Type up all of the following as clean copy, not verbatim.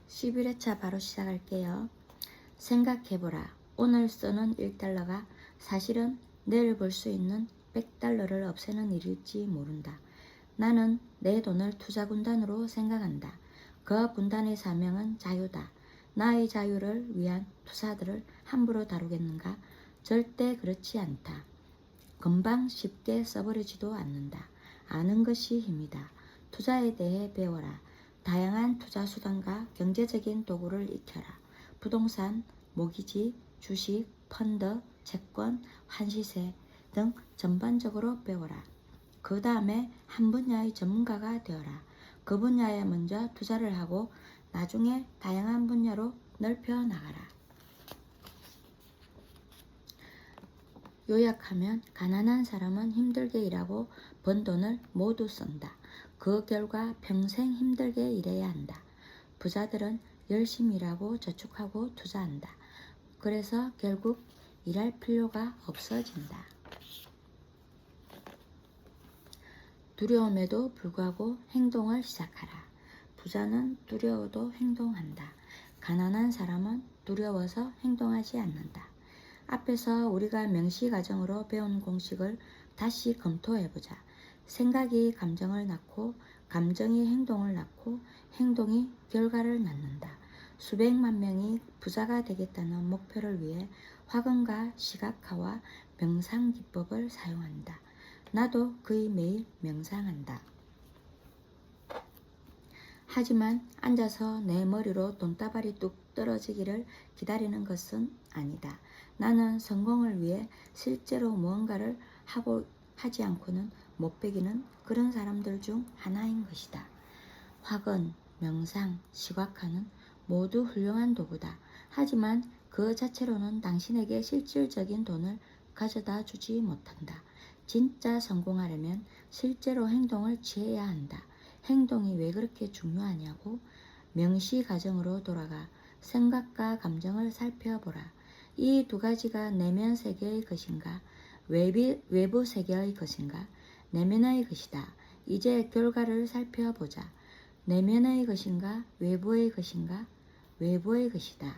11회차 바로 시작할게요. 생각해보라. 오늘 쓰는 1달러가 사실은 내일 벌 수 있는 100달러를 없애는 일일지 모른다. 나는 내 돈을 투자 군단으로 생각한다. 그 군단의 사명은 자유다. 나의 자유를 위한 투자들을 함부로 다루겠는가? 절대 그렇지 않다. 금방 쉽게 써버리지도 않는다. 아는 것이 힘이다. 투자에 대해 배워라. 다양한 투자 수단과 경제적인 도구를 익혀라. 부동산, 모기지, 주식, 펀드, 채권, 환시세 등 전반적으로 배워라. 그 다음에 한 분야의 전문가가 되어라. 그 분야에 먼저 투자를 하고 나중에 다양한 분야로 넓혀 나가라. 요약하면 가난한 사람은 힘들게 일하고 번 돈을 모두 쓴다. 그 결과 평생 힘들게 일해야 한다. 부자들은 열심히 일하고 저축하고 투자한다. 그래서 결국 일할 필요가 없어진다. 두려움에도 불구하고 행동을 시작하라. 부자는 두려워도 행동한다. 가난한 사람은 두려워서 행동하지 않는다. 앞에서 우리가 명시가정으로 배운 공식을 다시 검토해보자. 생각이 감정을 낳고 감정이 행동을 낳고 행동이 결과를 낳는다. 수백만 명이 부자가 되겠다는 목표를 위해 화근과 시각화와 명상기법을 사용한다. 나도 거의 매일 명상한다. 하지만 앉아서 내 머리로 돈다발이 뚝 떨어지기를 기다리는 것은 아니다. 나는 성공을 위해 실제로 무언가를 하지 않고는 못 베기는 그런 사람들 중 하나인 것이다. 화근, 명상, 시각화는 모두 훌륭한 도구다. 하지만 그 자체로는 당신에게 실질적인 돈을 가져다 주지 못한다. 진짜 성공하려면 실제로 행동을 취해야 한다. 행동이 왜 그렇게 중요하냐고? 명시가정으로 돌아가 생각과 감정을 살펴보라. 이 두 가지가 내면 세계의 것인가? 외부 세계의 것인가? 내면의 것이다. 이제 결과를 살펴보자. 내면의 것인가? 외부의 것인가? 외부의 것이다.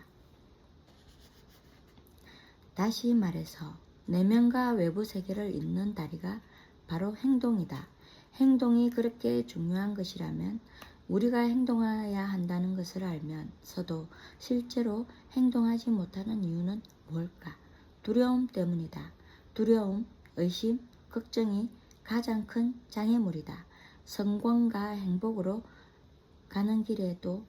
다시 말해서 내면과 외부 세계를 잇는 다리가 바로 행동이다. 행동이 그렇게 중요한 것이라면 우리가 행동해야 한다는 것을 알면서도 실제로 행동하지 못하는 이유는 뭘까? 두려움 때문이다. 두려움, 의심, 걱정이 가장 큰 장애물이다. 성공과 행복으로 가는 길에도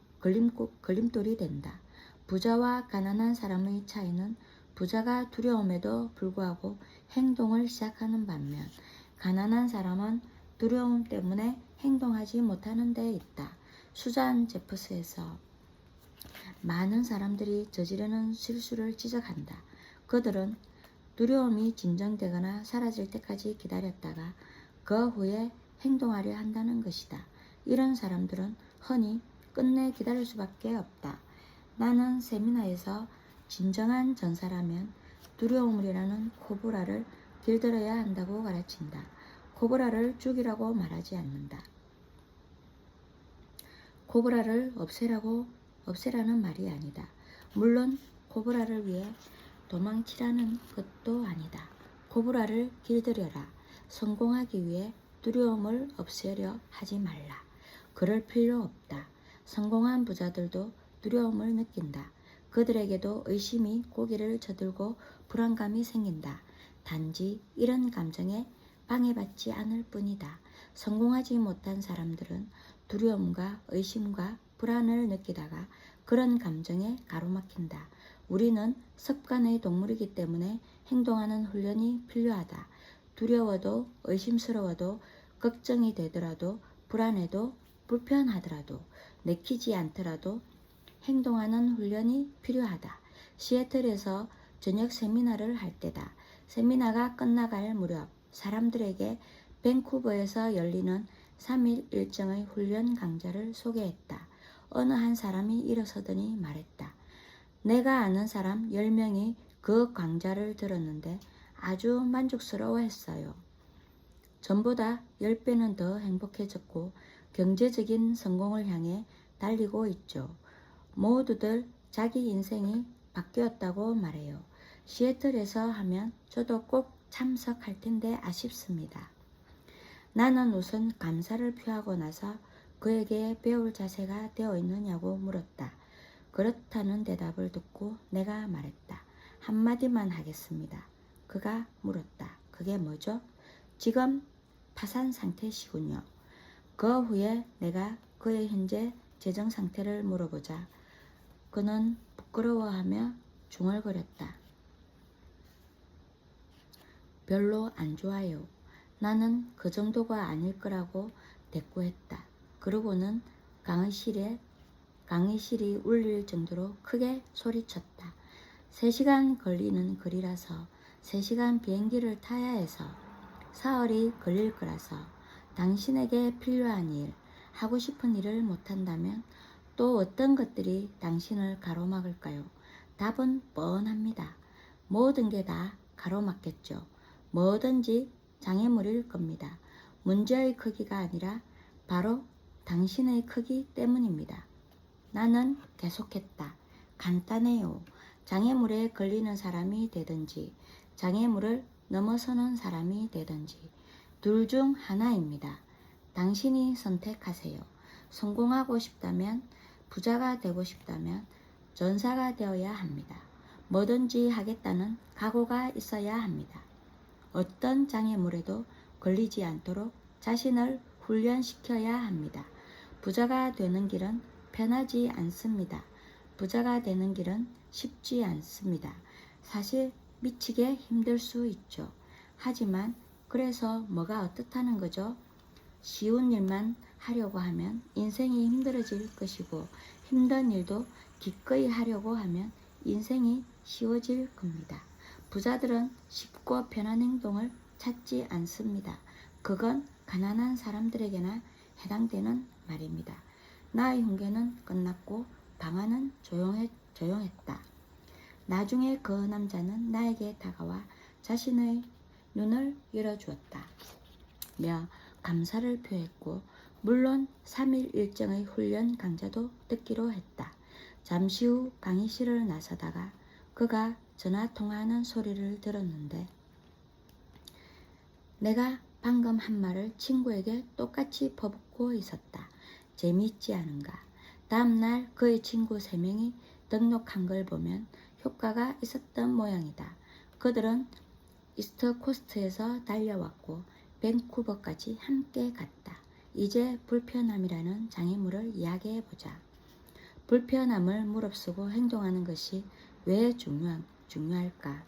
걸림돌이 된다. 부자와 가난한 사람의 차이는 부자가 두려움에도 불구하고 행동을 시작하는 반면 가난한 사람은 두려움 때문에 행동하지 못하는 데 있다. 수잔 제프스에서 많은 사람들이 저지르는 실수를 지적한다. 그들은 두려움이 진정되거나 사라질 때까지 기다렸다가 그 후에 행동하려 한다는 것이다. 이런 사람들은 흔히 끝내 기다릴 수밖에 없다. 나는 세미나에서 진정한 전사라면 두려움이라는 코브라를 길들여야 한다고 가르친다. 코브라를 죽이라고 말하지 않는다. 코브라를 없애라는 말이 아니다. 물론 코브라를 위해 도망치라는 것도 아니다. 코브라를 길들여라. 성공하기 위해 두려움을 없애려 하지 말라. 그럴 필요 없다. 성공한 부자들도 두려움을 느낀다. 그들에게도 의심이 고개를 저들고 불안감이 생긴다. 단지 이런 감정에 방해받지 않을 뿐이다. 성공하지 못한 사람들은 두려움과 의심과 불안을 느끼다가 그런 감정에 가로막힌다. 우리는 습관의 동물이기 때문에 행동하는 훈련이 필요하다. 두려워도 의심스러워도 걱정이 되더라도 불안해도 불편하더라도 내키지 않더라도 행동하는 훈련이 필요하다. 시애틀에서 저녁 세미나를 할 때다. 세미나가 끝나갈 무렵 사람들에게 밴쿠버에서 열리는 3일 일정의 훈련 강좌를 소개했다. 어느 한 사람이 일어서더니 말했다. 내가 아는 사람 10명이 그 강좌를 들었는데 아주 만족스러워했어요. 전보다 10배는 더 행복해졌고 경제적인 성공을 향해 달리고 있죠. 모두들 자기 인생이 바뀌었다고 말해요. 시애틀에서 하면 저도 꼭 참석할 텐데 아쉽습니다. 나는 우선 감사를 표하고 나서 그에게 배울 자세가 되어 있느냐고 물었다. 그렇다는 대답을 듣고 내가 말했다. 한마디만 하겠습니다. 그가 물었다. 그게 뭐죠? 지금 파산 상태시군요. 그 후에 내가 그의 현재 재정 상태를 물어보자 그는 부끄러워하며 중얼거렸다. 별로 안 좋아요. 나는 그 정도가 아닐 거라고 대꾸했다. 그러고는 강의실이 울릴 정도로 크게 소리쳤다. 3시간 걸리는 거리라서 3시간 비행기를 타야 해서 사흘이 걸릴 거라서 당신에게 필요한 일, 하고 싶은 일을 못한다면 또 어떤 것들이 당신을 가로막을까요? 답은 뻔합니다. 모든 게 다 가로막겠죠. 뭐든지 장애물일 겁니다. 문제의 크기가 아니라 바로 당신의 크기 때문입니다. 나는 계속했다. 간단해요. 장애물에 걸리는 사람이 되든지 장애물을 넘어서는 사람이 되든지 둘 중 하나입니다. 당신이 선택하세요. 성공하고 싶다면, 부자가 되고 싶다면 전사가 되어야 합니다. 뭐든지 하겠다는 각오가 있어야 합니다. 어떤 장애물에도 걸리지 않도록 자신을 훈련시켜야 합니다. 부자가 되는 길은 편하지 않습니다. 부자가 되는 길은 쉽지 않습니다. 사실 미치게 힘들 수 있죠. 하지만 그래서 뭐가 어떻다는 거죠? 쉬운 일만 하려고 하면 인생이 힘들어질 것이고 힘든 일도 기꺼이 하려고 하면 인생이 쉬워질 겁니다. 부자들은 쉽고 편한 행동을 찾지 않습니다. 그건 가난한 사람들에게나 해당되는 말입니다. 나의 훈계는 끝났고 방안은 조용했다. 나중에 그 남자는 나에게 다가와 자신의 눈을 열어주었다. 며 감사를 표했고 물론 3일 일정의 훈련 강좌도 듣기로 했다. 잠시 후 강의실을 나서다가 그가 전화 통화하는 소리를 들었는데 내가 방금 한 말을 친구에게 똑같이 퍼붓고 있었다. 재미있지 않은가? 다음날 그의 친구 3명이 등록한 걸 보면 효과가 있었던 모양이다. 그들은 이스트 코스트에서 달려왔고 밴쿠버까지 함께 갔다. 이제 불편함이라는 장애물을 이야기해보자. 불편함을 무릅쓰고 행동하는 것이 왜 중요할까?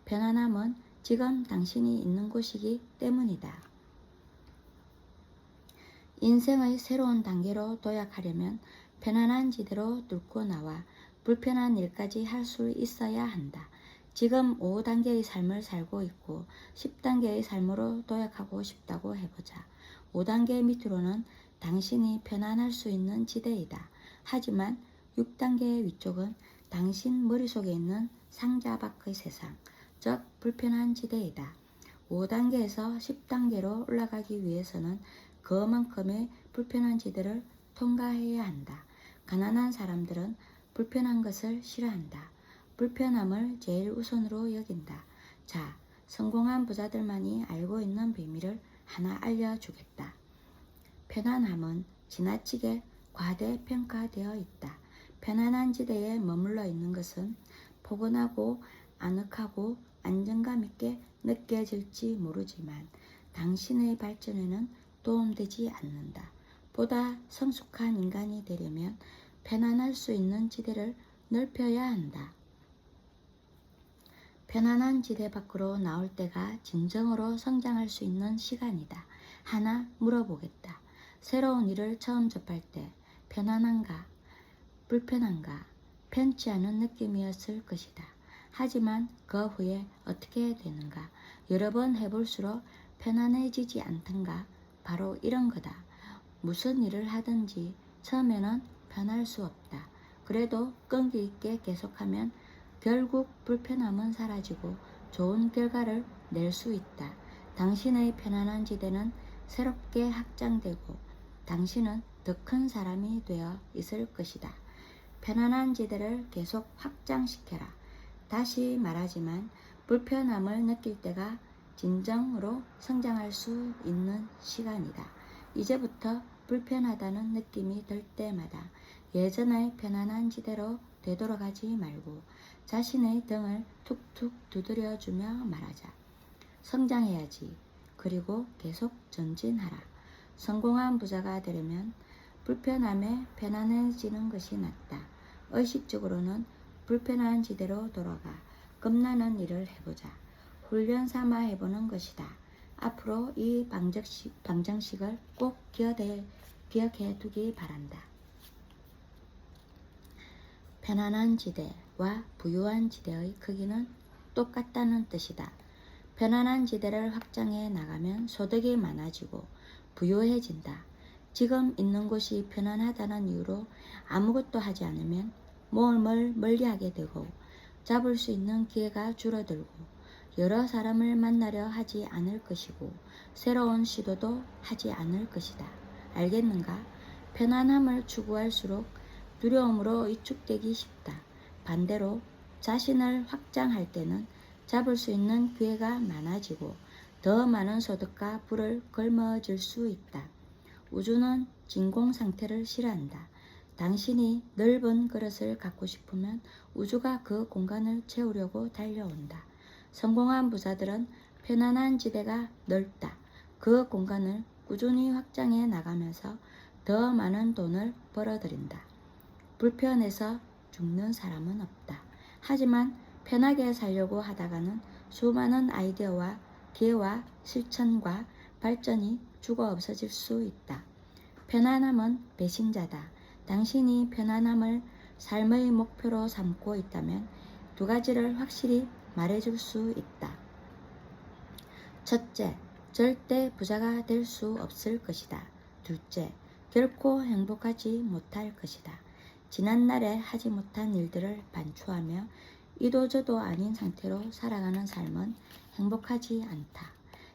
편안함은 지금 당신이 있는 곳이기 때문이다. 인생의 새로운 단계로 도약하려면 편안한 지대로 뚫고 나와 불편한 일까지 할 수 있어야 한다. 지금 5단계의 삶을 살고 있고 10단계의 삶으로 도약하고 싶다고 해보자. 5단계 밑으로는 당신이 편안할 수 있는 지대이다. 하지만 6단계의 위쪽은 당신 머릿속에 있는 상자 밖의 세상, 즉 불편한 지대이다. 5단계에서 10단계로 올라가기 위해서는 그만큼의 불편한 지대를 통과해야 한다. 가난한 사람들은 불편한 것을 싫어한다. 불편함을 제일 우선으로 여긴다. 자, 성공한 부자들만이 알고 있는 비밀을 하나 알려주겠다. 편안함은 지나치게 과대평가되어 있다. 편안한 지대에 머물러 있는 것은 포근하고 아늑하고 안정감 있게 느껴질지 모르지만 당신의 발전에는 도움되지 않는다. 보다 성숙한 인간이 되려면 편안할 수 있는 지대를 넓혀야 한다. 편안한 지대 밖으로 나올 때가 진정으로 성장할 수 있는 시간이다. 하나 물어보겠다. 새로운 일을 처음 접할 때 편안한가, 불편한가, 편치 않은 느낌이었을 것이다. 하지만 그 후에 어떻게 되는가? 여러 번 해볼수록 편안해지지 않던가? 바로 이런 거다. 무슨 일을 하든지 처음에는 편할 수 없다. 그래도 끈기 있게 계속하면 결국 불편함은 사라지고 좋은 결과를 낼 수 있다. 당신의 편안한 지대는 새롭게 확장되고 당신은 더 큰 사람이 되어 있을 것이다. 편안한 지대를 계속 확장시켜라. 다시 말하지만 불편함을 느낄 때가 진정으로 성장할 수 있는 시간이다. 이제부터 불편하다는 느낌이 들 때마다 예전의 편안한 지대로 되돌아가지 말고 자신의 등을 툭툭 두드려주며 말하자. 성장해야지. 그리고 계속 전진하라. 성공한 부자가 되려면 불편함에 편안해지는 것이 낫다. 의식적으로는 불편한 지대로 돌아가 겁나는 일을 해보자. 훈련 삼아 해보는 것이다. 앞으로 이 방정식을 꼭 기억해 두기 바란다. 편안한 지대와 부유한 지대의 크기는 똑같다는 뜻이다. 편안한 지대를 확장해 나가면 소득이 많아지고 부유해진다. 지금 있는 곳이 편안하다는 이유로 아무것도 하지 않으면 몸을 멀리하게 되고 잡을 수 있는 기회가 줄어들고 여러 사람을 만나려 하지 않을 것이고 새로운 시도도 하지 않을 것이다. 알겠는가? 편안함을 추구할수록 두려움으로 위축되기 쉽다. 반대로 자신을 확장할 때는 잡을 수 있는 기회가 많아지고 더 많은 소득과 부를 걸머질 수 있다. 우주는 진공 상태를 싫어한다. 당신이 넓은 그릇을 갖고 싶으면 우주가 그 공간을 채우려고 달려온다. 성공한 부자들은 편안한 지대가 넓다. 그 공간을 꾸준히 확장해 나가면서 더 많은 돈을 벌어들인다. 불편해서 죽는 사람은 없다. 하지만 편하게 살려고 하다가는 수많은 아이디어와 기회와 실천과 발전이 죽어 없어질 수 있다. 편안함은 배신자다. 당신이 편안함을 삶의 목표로 삼고 있다면 두 가지를 확실히 말해줄 수 있다. 첫째, 절대 부자가 될 수 없을 것이다. 둘째, 결코 행복하지 못할 것이다. 지난날에 하지 못한 일들을 반추하며 이도저도 아닌 상태로 살아가는 삶은 행복하지 않다.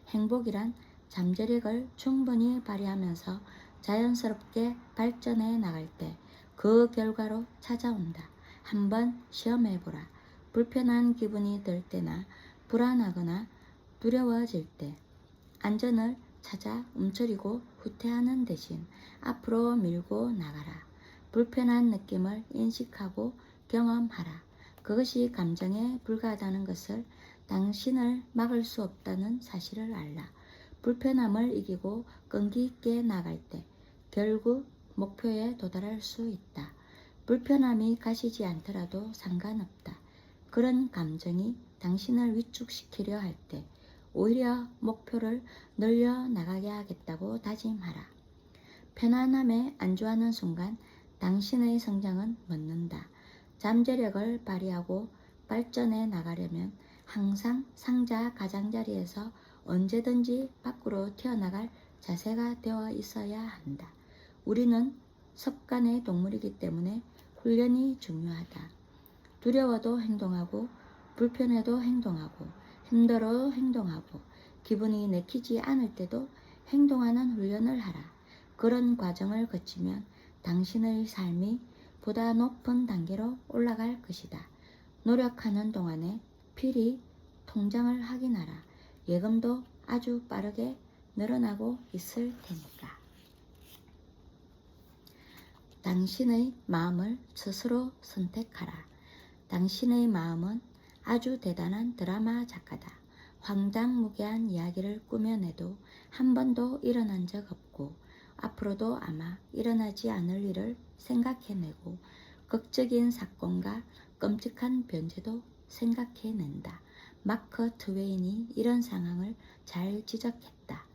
행복이란 잠재력을 충분히 발휘하면서 자연스럽게 발전해 나갈 때 그 결과로 찾아온다. 한번 시험해보라. 불편한 기분이 들 때나 불안하거나 두려워질 때 안전을 찾아 움츠리고 후퇴하는 대신 앞으로 밀고 나가라. 불편한 느낌을 인식하고 경험하라. 그것이 감정에 불과하다는 것을, 당신을 막을 수 없다는 사실을 알라. 불편함을 이기고 끈기 있게 나갈 때 결국 목표에 도달할 수 있다. 불편함이 가시지 않더라도 상관없다. 그런 감정이 당신을 위축시키려 할 때 오히려 목표를 늘려 나가게 하겠다고 다짐하라. 편안함에 안주하는 순간 당신의 성장은 멎는다. 잠재력을 발휘하고 발전해 나가려면 항상 상자 가장자리에서 언제든지 밖으로 튀어나갈 자세가 되어 있어야 한다. 우리는 습관의 동물이기 때문에 훈련이 중요하다. 두려워도 행동하고 불편해도 행동하고 힘들어도 행동하고 기분이 내키지 않을 때도 행동하는 훈련을 하라. 그런 과정을 거치면 당신의 삶이 보다 높은 단계로 올라갈 것이다. 노력하는 동안에 필히 통장을 확인하라. 예금도 아주 빠르게 늘어나고 있을 테니까. 당신의 마음을 스스로 선택하라. 당신의 마음은 아주 대단한 드라마 작가다. 황당무계한 이야기를 꾸며내도 한 번도 일어난 적 없고 앞으로도 아마 일어나지 않을 일을 생각해내고 극적인 사건과 끔찍한 변제도 생각해낸다. 마크 트웨인이 이런 상황을 잘 지적했다.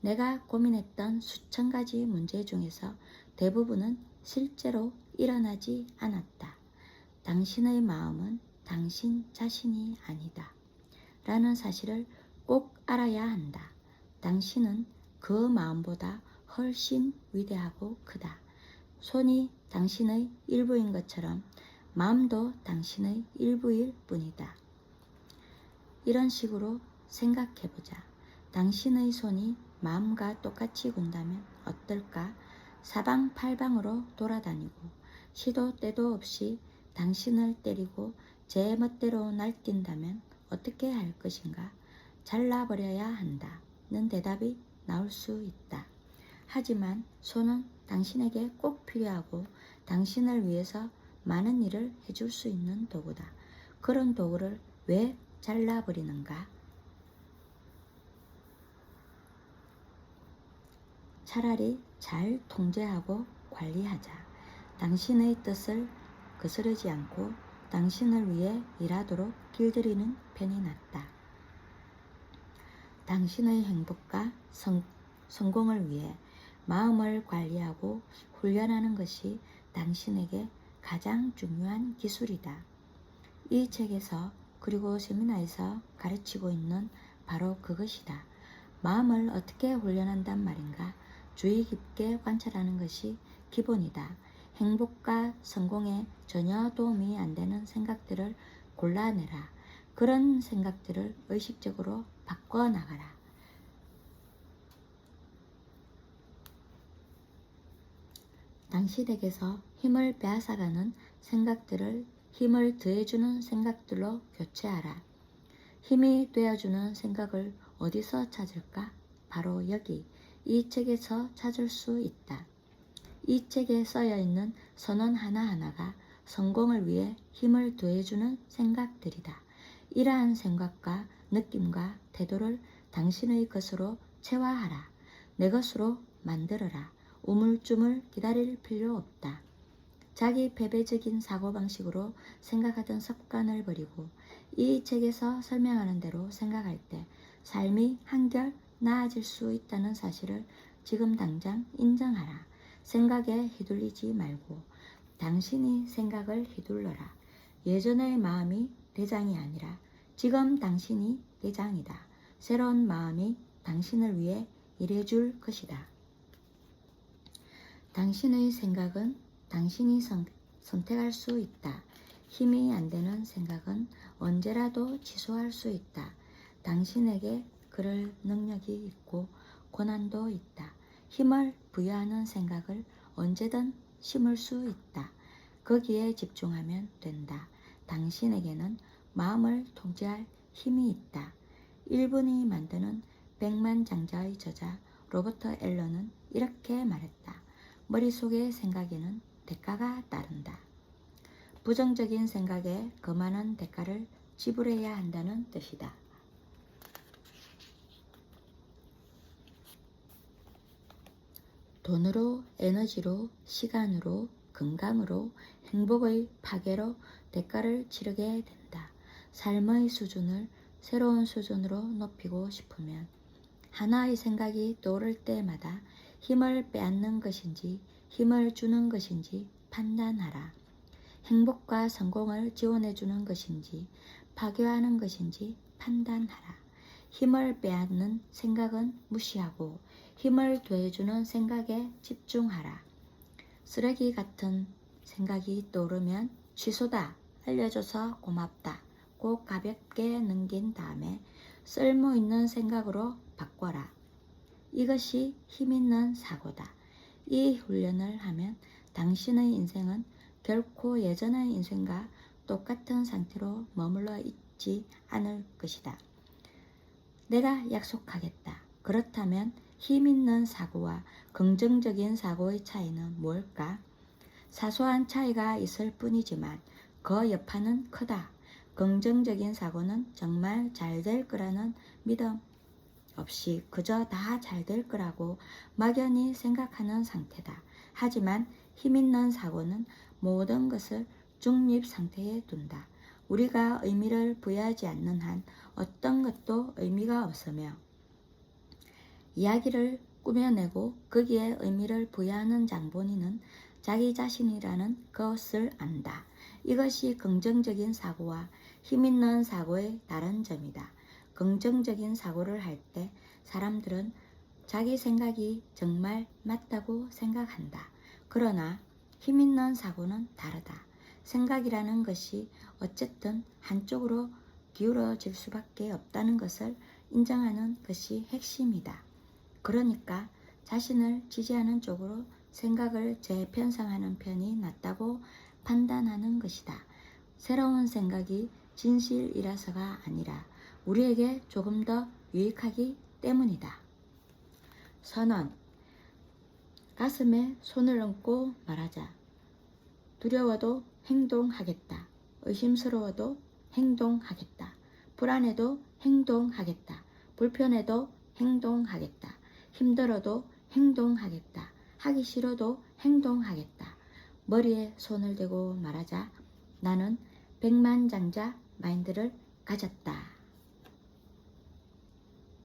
내가 고민했던 수천 가지 문제 중에서 대부분은 실제로 일어나지 않았다. 당신의 마음은 당신 자신이 아니다. 라는 사실을 꼭 알아야 한다. 당신은 그 마음보다 훨씬 위대하고 크다. 손이 당신의 일부인 것처럼 마음도 당신의 일부일 뿐이다. 이런 식으로 생각해보자. 당신의 손이 마음과 똑같이 군다면 어떨까? 사방팔방으로 돌아다니고 시도 때도 없이 당신을 때리고 제 멋대로 날뛴다면 어떻게 할 것인가? 잘라버려야 한다는 대답이 나올 수 있다. 하지만 손은 당신에게 꼭 필요하고 당신을 위해서 많은 일을 해줄 수 있는 도구다. 그런 도구를 왜 잘라버리는가? 차라리 잘 통제하고 관리하자. 당신의 뜻을 거스르지 않고 당신을 위해 일하도록 길들이는 편이 낫다. 당신의 행복과 성공을 위해 마음을 관리하고 훈련하는 것이 당신에게 가장 중요한 기술이다. 이 책에서 그리고 세미나에서 가르치고 있는 바로 그것이다. 마음을 어떻게 훈련한단 말인가? 주의 깊게 관찰하는 것이 기본이다. 행복과 성공에 전혀 도움이 안 되는 생각들을 골라내라. 그런 생각들을 의식적으로 바꿔나가라. 당신에게서 힘을 빼앗아가는 생각들을 힘을 더해주는 생각들로 교체하라. 힘이 되어주는 생각을 어디서 찾을까? 바로 여기, 이 책에서 찾을 수 있다. 이 책에 써여있는 선언 하나하나가 성공을 위해 힘을 더해주는 생각들이다. 이러한 생각과 느낌과 태도를 당신의 것으로 체화하라. 내 것으로 만들어라. 우물쭈물 기다릴 필요 없다. 자기 패배적인 사고방식으로 생각하던 습관을 버리고 이 책에서 설명하는 대로 생각할 때 삶이 한결 나아질 수 있다는 사실을 지금 당장 인정하라. 생각에 휘둘리지 말고 당신이 생각을 휘둘러라. 예전의 마음이 대장이 아니라 지금 당신이 대장이다. 새로운 마음이 당신을 위해 일해줄 것이다. 당신의 생각은 당신이 선택할 수 있다. 힘이 안 되는 생각은 언제라도 취소할 수 있다. 당신에게 그럴 능력이 있고 권한도 있다. 힘을 부여하는 생각을 언제든 심을 수 있다. 거기에 집중하면 된다. 당신에게는 마음을 통제할 힘이 있다. 1분이 만드는 백만장자의 저자 로버트 앨런은 이렇게 말했다. 머릿속의 생각에는 대가가 따른다. 부정적인 생각에 그 많은 대가를 지불해야 한다는 뜻이다. 돈으로, 에너지로, 시간으로, 건강으로, 행복의 파괴로 대가를 치르게 된다. 삶의 수준을 새로운 수준으로 높이고 싶으면 하나의 생각이 떠오를 때마다 힘을 빼앗는 것인지 힘을 주는 것인지 판단하라. 행복과 성공을 지원해주는 것인지 파괴하는 것인지 판단하라. 힘을 빼앗는 생각은 무시하고 힘을 더해주는 생각에 집중하라. 쓰레기 같은 생각이 떠오르면 취소다, 알려줘서 고맙다, 꼭 가볍게 넘긴 다음에 쓸모있는 생각으로 바꿔라. 이것이 힘있는 사고다. 이 훈련을 하면 당신의 인생은 결코 예전의 인생과 똑같은 상태로 머물러 있지 않을 것이다. 내가 약속하겠다. 그렇다면 힘있는 사고와 긍정적인 사고의 차이는 뭘까? 사소한 차이가 있을 뿐이지만 그 여파는 크다. 긍정적인 사고는 정말 잘 될 거라는 믿음 없이 그저 다 잘 될 거라고 막연히 생각하는 상태다. 하지만 힘있는 사고는 모든 것을 중립 상태에 둔다. 우리가 의미를 부여하지 않는 한 어떤 것도 의미가 없으며 이야기를 꾸며내고 거기에 의미를 부여하는 장본인은 자기 자신이라는 것을 안다. 이것이 긍정적인 사고와 힘있는 사고의 다른 점이다. 긍정적인 사고를 할 때 사람들은 자기 생각이 정말 맞다고 생각한다. 그러나 힘있는 사고는 다르다. 생각이라는 것이 어쨌든 한쪽으로 기울어질 수밖에 없다는 것을 인정하는 것이 핵심이다. 그러니까 자신을 지지하는 쪽으로 생각을 재편성하는 편이 낫다고 판단하는 것이다. 새로운 생각이 진실이라서가 아니라 우리에게 조금 더 유익하기 때문이다. 선언. 가슴에 손을 얹고 말하자. 두려워도 행동하겠다. 의심스러워도 행동하겠다. 불안해도 행동하겠다. 불편해도 행동하겠다. 힘들어도 행동하겠다. 하기 싫어도 행동하겠다. 머리에 손을 대고 말하자. 나는 백만장자 마인드를 가졌다.